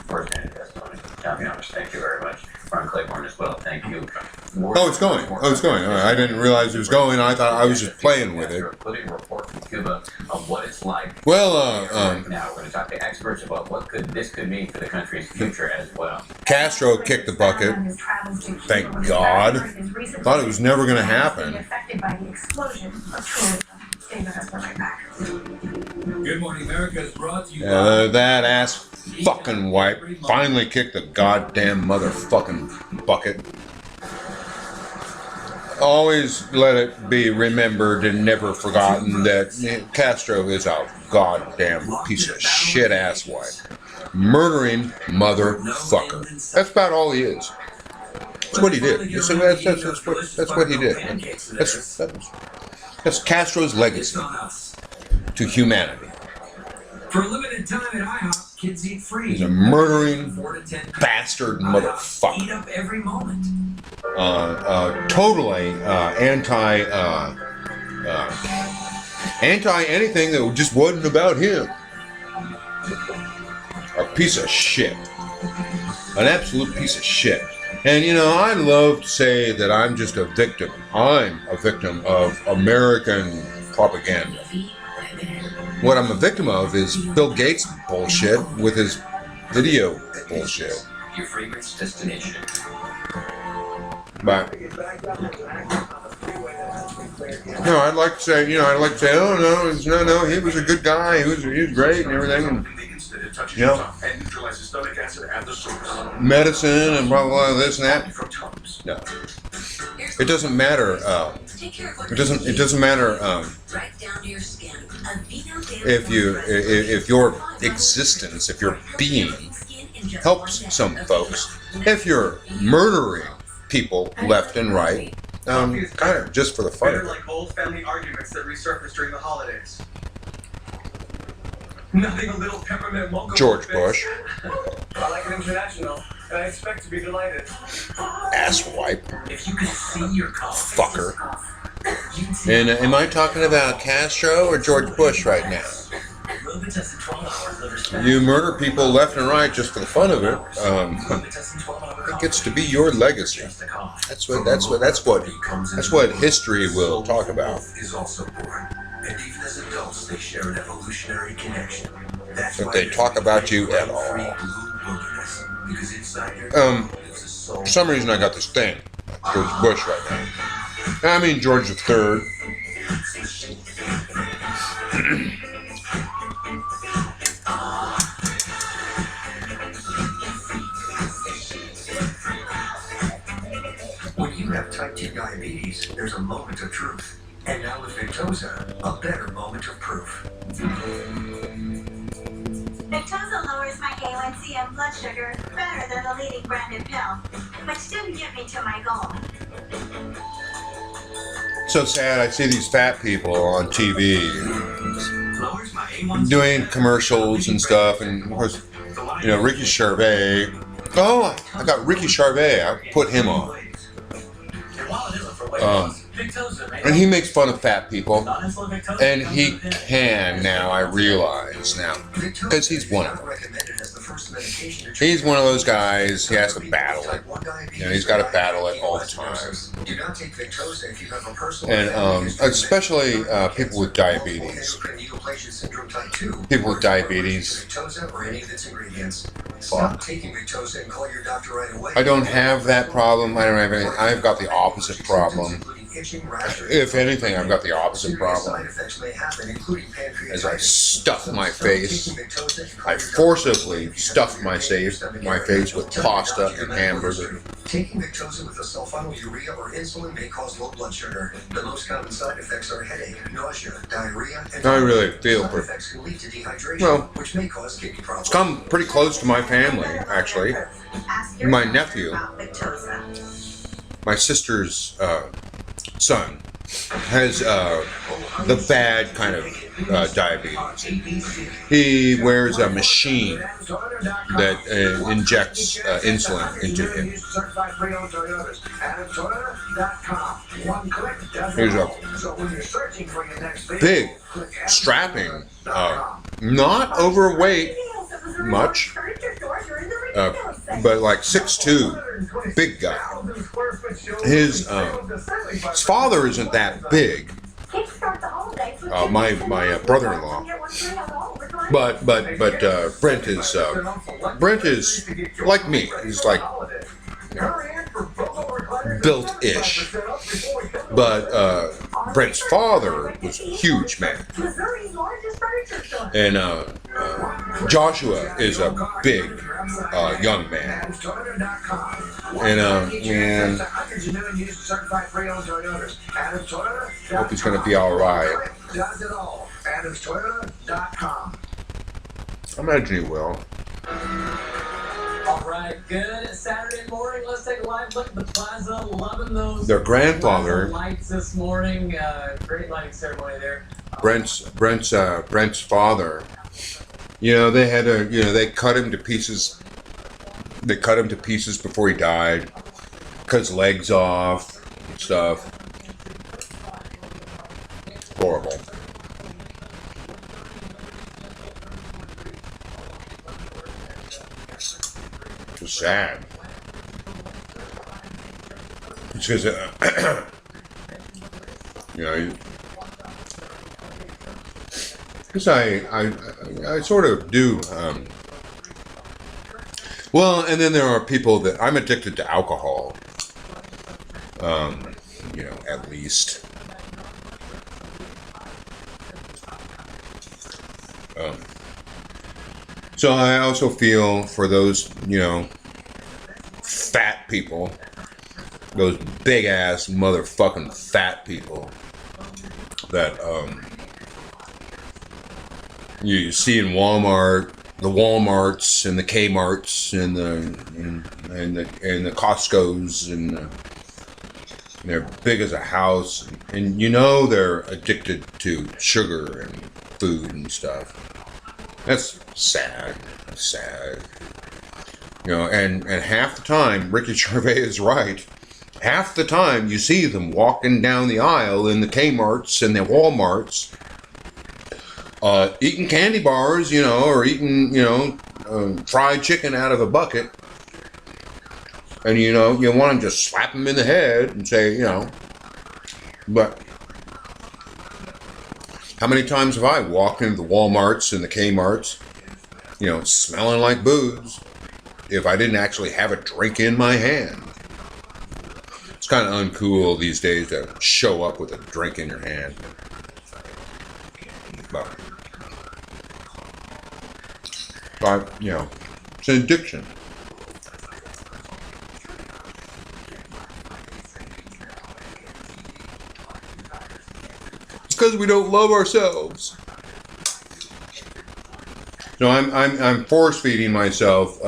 firsthand testimony. Thank you very much. Ron Claiborne as well. Thank you. Oh, it's going. Oh, it's going. I didn't realize it was going. I thought I was just playing with it. Including a report from Cuba of what it's like. Well, now we're going to talk to experts about what this could mean for the country's future as well. Castro kicked the bucket. Thank God. Thought it was never going to happen. Good Morning America is brought to you by That ass fucking wipe finally kicked the goddamn motherfucking bucket. Always let it be remembered and never forgotten that Castro is a goddamn piece of shit ass wipe. Murdering motherfucker. That's about all he is. That's what he did. That's what he did. That's Castro's legacy to humanity. For a limited time at IHOP, kids eat free. He's a murdering bastard Eat motherfucker. up every moment. Totally anti anything that just wasn't about him. A piece of shit. An absolute piece of shit. And you know, I love to say that I'm just a victim. I'm a victim of American propaganda. What I'm a victim of is Bill Gates bullshit with his video bullshit. Your favorite destination. But no, I'd like to say, oh no, he was a good guy. He was great and everything. And, you know, medicine and blah blah this and that. No, it doesn't matter. It doesn't matter if your existence, if your being helps some folks. If you're murdering people left and right, kind of just for the fun of it. Like old family arguments that resurface during the holidays. Nothing a little peppermint won't go George Bush. I like it international, and I expect to be delighted. Asswipe. If you could see your Fucker. And am I talking about Castro or George Bush right now? You murder people left and right just for the fun of it. It gets to be your legacy. That's what history will talk about. And even as adults, they share an evolutionary connection. That's But they talk about you at all. For some reason I got this thing. George Bush right now. I mean George III. When you have type 2 diabetes, there's a moment of truth. And now with Victoza, a better moment of proof. Victoza lowers my A1C and blood sugar better than the leading branded pill, which didn't get me to my goal. So sad. I see these fat people on TV doing commercials and stuff, and of course, you know, Ricky Gervais. Oh, I got Ricky Gervais. I put him on. And he makes fun of fat people, and he can now, I realize now, because he's one of them. He's one of those guys, he has to battle it. You know, he's got to battle it all the time. And especially people with diabetes. People with diabetes. Fuck. I don't have that problem. I don't have any. I've got the opposite problem. If anything, I've got the opposite problem. As I stuff my face, I forcibly stuff my face with pasta and hamburger. Taking Victoza with a sulfonylurea or insulin may cause low blood sugar. The most common side effects are headache, nausea, diarrhea, and I really feel side effects can lead to dehydration, well, which may cause kidney problems. It's come pretty close to my family, actually. My nephew, my sister's son, has the bad kind of diabetes. He wears a machine that injects insulin into him. He's a big, strapping, not overweight much, but like 6'2", big guy. His father isn't that big. My brother-in-law, but Brent is like me. He's like built-ish, but Brent's father was a huge man, and Joshua is a big young man, and hope he's gonna be all right. I imagine he will. All right, good Saturday morning. Let's take a live look at the plaza. Loving those. Their grandfather, lights this morning. Great lighting ceremony there. Brent's father. You know, they had to. You know, they cut him to pieces. They cut him to pieces before he died. Cut his legs off and stuff. Horrible. It was sad. Because, you know, because I sort of do, well, and then there are people that, I'm addicted to alcohol, you know, at least. So I also feel for those, you know, fat people, those big ass motherfucking fat people that you see in Walmart, the Walmarts and the Kmarts and the Costco's, and they're big as a house, and you know they're addicted to sugar and food and stuff. That's sad. That's sad. You know, and half the time, Ricky Gervais is right. Half the time you see them walking down the aisle in the Kmarts and the Walmarts, eating candy bars, you know, or eating, you know, fried chicken out of a bucket. And, you know, you want to just slap them in the head and say, you know, but how many times have I walked into the Walmarts and the Kmarts, you know, smelling like booze, if I didn't actually have a drink in my hand? It's kind of uncool these days to show up with a drink in your hand. But you know, it's an addiction. It's because we don't love ourselves. So I'm force feeding myself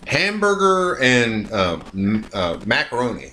hamburger and macaroni.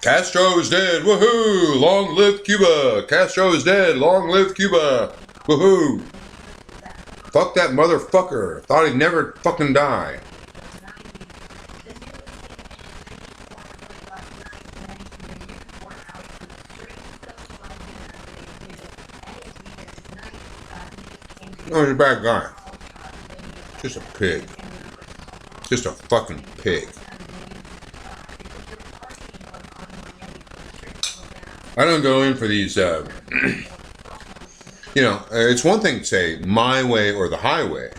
Castro is dead, woohoo! Long live Cuba! Castro is dead, long live Cuba! Woohoo! Fuck that motherfucker! Thought he'd never fucking die. Oh, he's a bad guy. Just a pig. Just a fucking pig. I don't go in for these, you know, it's one thing to say my way or the highway.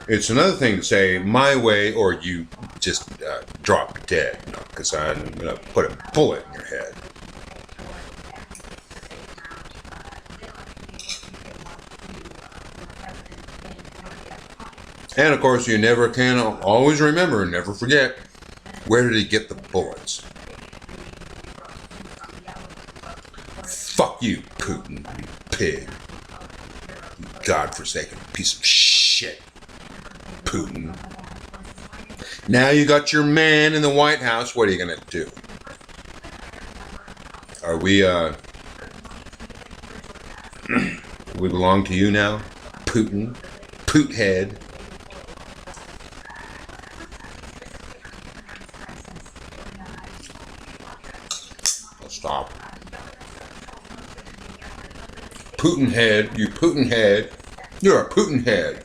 It's another thing to say my way or you just drop dead, you know, because I'm going to put a bullet in your head. And of course, you never can always remember, never forget, where did he get the bullets? Fuck you, Putin, you pig. You godforsaken piece of shit, Putin. Now you got your man in the White House, what are you gonna do? Are we, we belong to you now? Putin? Poothead? Stop. Putin head, you Putin head. You're a Putin head.